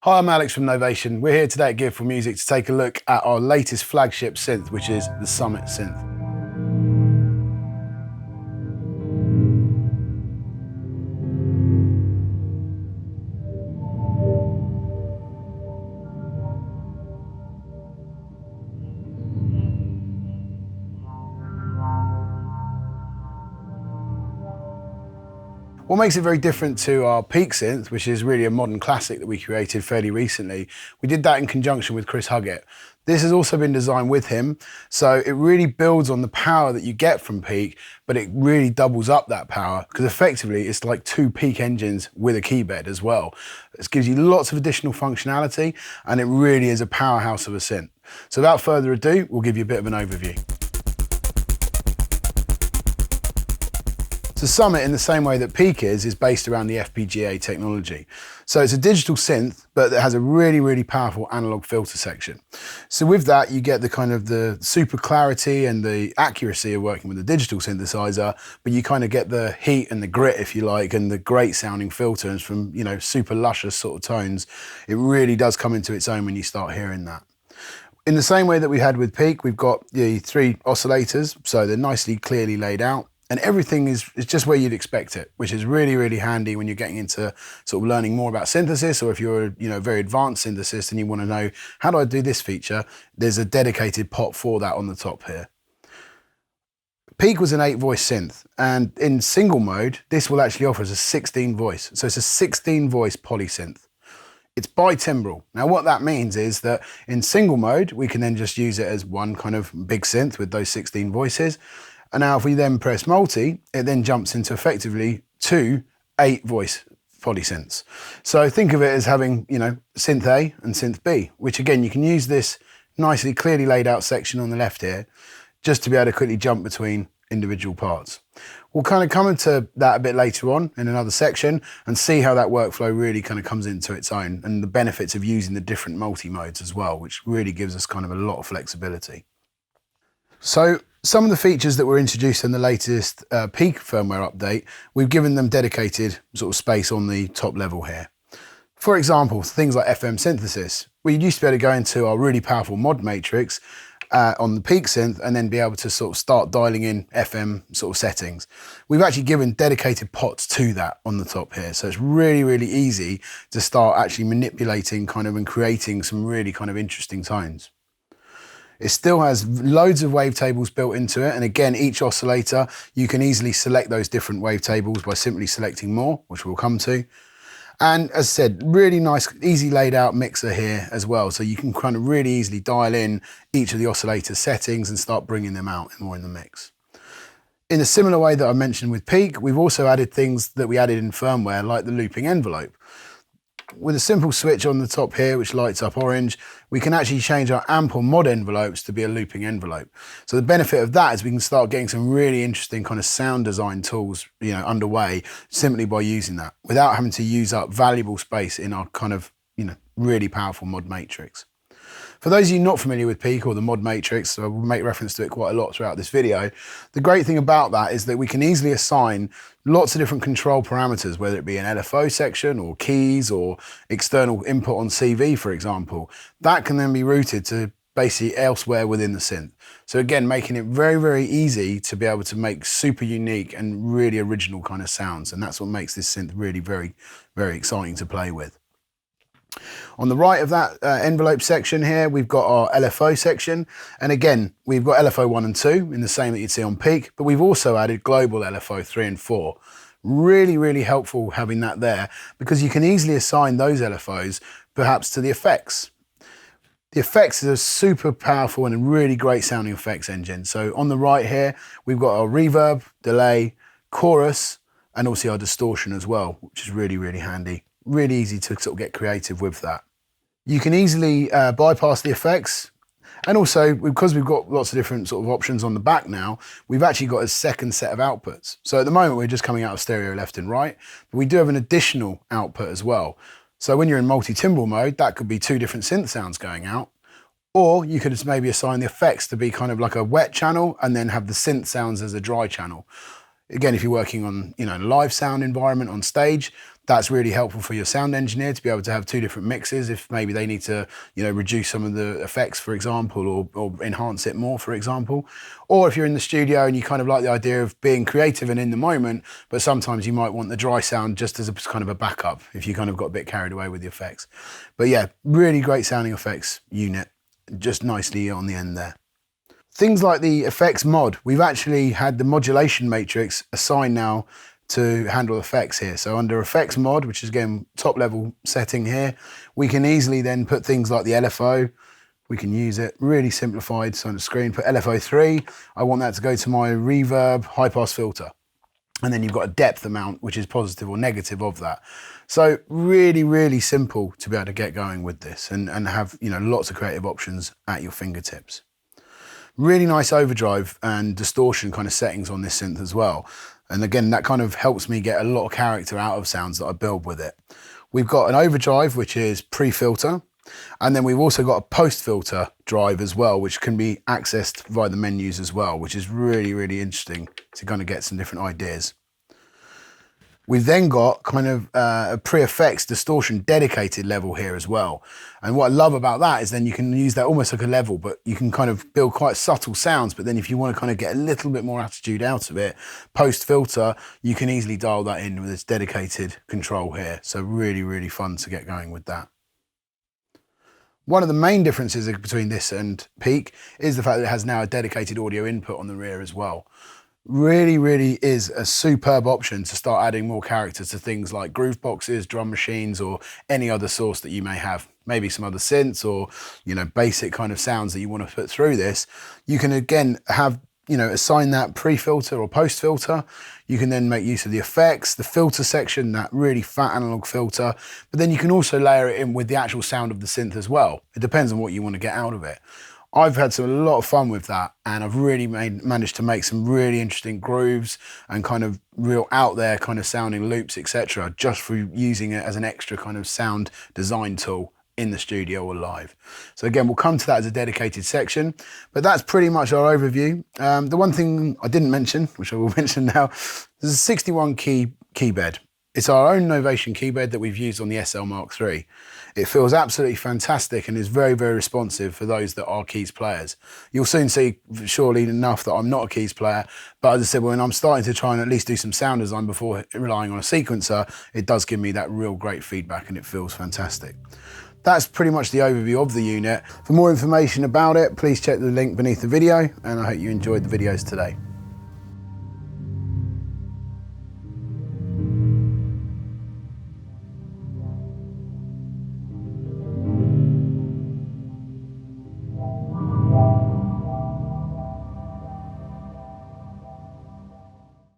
Hi, I'm Alex from Novation. We're here today at Gear4music to take a look at our latest flagship synth, which is the Summit Synth. What makes it very different to our Peak synth, which is really a modern classic that we created fairly recently, we did that in conjunction with Chris Huggett. This has also been designed with him, so it really builds on the power that you get from Peak, but it really doubles up that power, because effectively it's like two Peak engines with a keybed as well. This gives you lots of additional functionality, and it really is a powerhouse of a synth. So without further ado, we'll give you a bit of an overview. So Summit, in the same way that Peak is based around the FPGA technology. So it's a digital synth, but it has a really, really powerful analog filter section. So with that, you get the kind of the super clarity and the accuracy of working with a digital synthesizer, but you kind of get the heat and the grit, if you like, and the great sounding filters from, you know, super luscious sort of tones. It really does come into its own when you start hearing that. In the same way that we had with Peak, we've got the 3 oscillators, so they're nicely, clearly laid out. And everything is just where you'd expect it, which is really, really handy when you're getting into sort of learning more about synthesis, or if you're a very advanced synthesist and you want to know, how do I do this feature? There's a dedicated pot for that on the top here. Peak was an 8-voice synth, and in single mode, this will actually offer us a 16-voice. So it's a 16-voice poly synth. It's bi-timbral. Now what that means is that in single mode, we can then just use it as one kind of big synth with those 16 voices. And now if we then press multi, it then jumps into effectively 2 8-voice polysynths. So think of it as having, synth A and synth B, which again, you can use this nicely clearly laid out section on the left here, just to be able to quickly jump between individual parts. We'll kind of come into that a bit later on in another section and see how that workflow really kind of comes into its own, and the benefits of using the different multi-modes as well, which really gives us kind of a lot of flexibility. So some of the features that were introduced in the latest Peak firmware update, we've given them dedicated sort of space on the top level here. For example, things like FM synthesis. We used to be able to go into our really powerful mod matrix on the Peak synth and then be able to sort of start dialing in FM sort of settings. We've actually given dedicated pots to that on the top here. So it's really, really easy to start actually manipulating kind of and creating some really kind of interesting tones. It still has loads of wavetables built into it, and again, each oscillator, you can easily select those different wavetables by simply selecting more, which we'll come to. And as I said, really nice, easy laid out mixer here as well, so you can kind of really easily dial in each of the oscillator settings and start bringing them out more in the mix. In a similar way that I mentioned with Peak, we've also added things that we added in firmware, like the looping envelope. With a simple switch on the top here, which lights up orange, we can actually change our amp or mod envelopes to be a looping envelope. So the benefit of that is we can start getting some really interesting kind of sound design tools, underway simply by using that, without having to use up valuable space in our kind of, really powerful mod matrix. For those of you not familiar with Peak or the mod matrix, so we'll make reference to it quite a lot throughout this video, the great thing about that is that we can easily assign lots of different control parameters, whether it be an LFO section or keys or external input on CV, for example. That can then be routed to basically elsewhere within the synth. So again, making it very, very easy to be able to make super unique and really original kind of sounds. And that's what makes this synth really very, very exciting to play with. On the right of that envelope section here, we've got our LFO section. And again, we've got LFO 1 and 2 in the same that you'd see on Peak, but we've also added global LFO 3 and 4. Really, really helpful having that there, because you can easily assign those LFOs perhaps to the effects. The effects is a super powerful and really great sounding effects engine. So on the right here, we've got our reverb, delay, chorus, and also our distortion as well, which is really, really handy. Really easy to sort of get creative with that. You can easily bypass the effects, and also because we've got lots of different sort of options on the back now, we've actually got a second set of outputs. So at the moment we're just coming out of stereo left and right, but we do have an additional output as well. So when you're in multi-timbral mode, that could be 2 different synth sounds going out, or you could just maybe assign the effects to be kind of like a wet channel and then have the synth sounds as a dry channel. Again, if you're working on, a live sound environment on stage, That's really helpful for your sound engineer to be able to have two different mixes if maybe they need to, reduce some of the effects, for example, or enhance it more, for example. Or if you're in the studio and you kind of like the idea of being creative and in the moment, but sometimes you might want the dry sound just as a kind of a backup if you kind of got a bit carried away with the effects. But yeah, really great sounding effects unit, just nicely on the end there. Things like the effects mod, we've actually had the modulation matrix assigned now to handle effects here. So under effects mod, which is again top level setting here, we can easily then put things like the LFO. We can use it really simplified. So on the screen, put LFO3. I want that to go to my reverb high pass filter. And then you've got a depth amount, which is positive or negative of that. So really, really simple to be able to get going with this and have, lots of creative options at your fingertips. Really nice overdrive and distortion kind of settings on this synth as well. And again, that kind of helps me get a lot of character out of sounds that I build with it. We've got an overdrive, which is pre-filter. And then we've also got a post-filter drive as well, which can be accessed via the menus as well, which is really, really interesting to kind of get some different ideas. We've then got kind of a pre-effects distortion dedicated level here as well. And what I love about that is then you can use that almost like a level, but you can kind of build quite subtle sounds. But then if you want to kind of get a little bit more attitude out of it, post-filter, you can easily dial that in with this dedicated control here. So really, really fun to get going with that. One of the main differences between this and Peak is the fact that it has now a dedicated audio input on the rear as well. Really, really is a superb option to start adding more character to things like groove boxes, drum machines, or any other source that you may have. Maybe some other synths or, basic kind of sounds that you want to put through this. You can again have, assign that pre-filter or post-filter. You can then make use of the effects, the filter section, that really fat analog filter, but then you can also layer it in with the actual sound of the synth as well. It depends on what you want to get out of it. I've had a lot of fun with that, and I've really managed to make some really interesting grooves and kind of real out there kind of sounding loops, etc., just for using it as an extra kind of sound design tool in the studio or live. So again, we'll come to that as a dedicated section, but that's pretty much our overview. The one thing I didn't mention, which I will mention now, there's a 61 key keybed. It's our own Novation keybed that we've used on the SL Mark III. It feels absolutely fantastic and is very, very responsive for those that are keys players. You'll soon see, surely enough, that I'm not a keys player, but as I said, when I'm starting to try and at least do some sound design before relying on a sequencer, it does give me that real great feedback and it feels fantastic. That's pretty much the overview of the unit. For more information about it, please check the link beneath the video, and I hope you enjoyed the videos today.